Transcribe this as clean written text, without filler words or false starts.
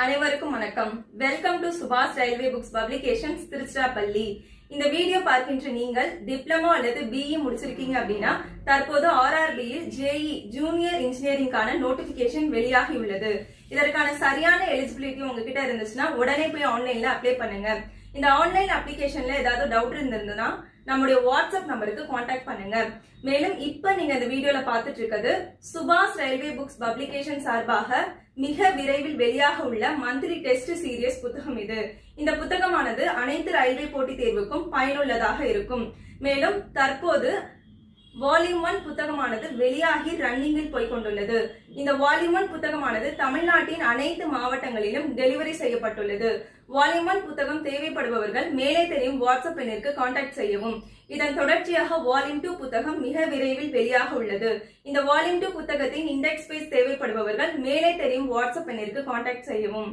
அனைவருக்கும் வணக்கம். Welcome to சுபாஷ் ரயில்வே புக்ஸ் பப்ளிகேஷன்ஸ் திருச்சிராப்பள்ளி. இந்த வீடியோ பார்க்கின்ற நீங்கள் டிப்ளமோ அல்லது பிஇ முடிச்சிருக்கீங்க அப்படின்னா தற்போது ஆர்ஆர்பியில் ஜேஇ ஜூனியர் இன்ஜினியரிங்கான நோட்டிபிகேஷன் வெளியாகி உள்ளது. இதற்கான சரியான எலிஜிபிலிட்டி உங்ககிட்ட இருந்துச்சுன்னா உடனே போய் ஆன்லைன்ல அப்ளை பண்ணுங்க. இந்த ஆன்லைன் அப்ளிகேஷன்ல ஏதாவது டவுட் இருந்திருந்ததுன்னா நம்முடைய வாட்ஸ்அப் நம்பருக்கு கான்டாக்ட் பண்ணுங்க. மேலும் இப்ப நீங்க இந்த வீடியோல பார்த்துட்டு இருக்கிறது சுபாஷ் ரயில்வே புக்ஸ் பப்ளிகேஷன் சார்பாக மிக விரைவில் வெளியாக உள்ள மந்த்லி டெஸ்ட் சீரியஸ் புத்தகம் இது. இந்த புத்தகமானது அனைத்து ரயில்வே போட்டித் தேர்வுக்கும் பயனுள்ளதாக இருக்கும். மேலும் தற்போது வால்யூம் 1 புத்தகமானது வெளியாகி ரன்னிங்கில் போய்கொண்டுள்ளது. இந்த வால்யூம் 1 புத்தகமானது தமிழ்நாட்டின் அனைத்து மாவட்டங்களிலும் டெலிவரி செய்யப்பட்டுள்ளது. வால்யூம் 1 புத்தகம் தேவைப்படுபவர்கள் மேலே தெரியும் வாட்ஸ்அப் எண்ணிற்கு கான்டாக்ட் செய்யவும். இதன் தொடர்ச்சியாக வால்யூம் 2 புத்தகம் மிக விரைவில் வெளியாக உள்ளது. இந்த வால்யூம் 2 புத்தகத்தின் இண்டெக்ஸ் பேஜ் தேவைப்படுபவர்கள் மேலே தெரியும் வாட்ஸ்அப் எண்ணிற்கு கான்டாக்ட் செய்யவும்.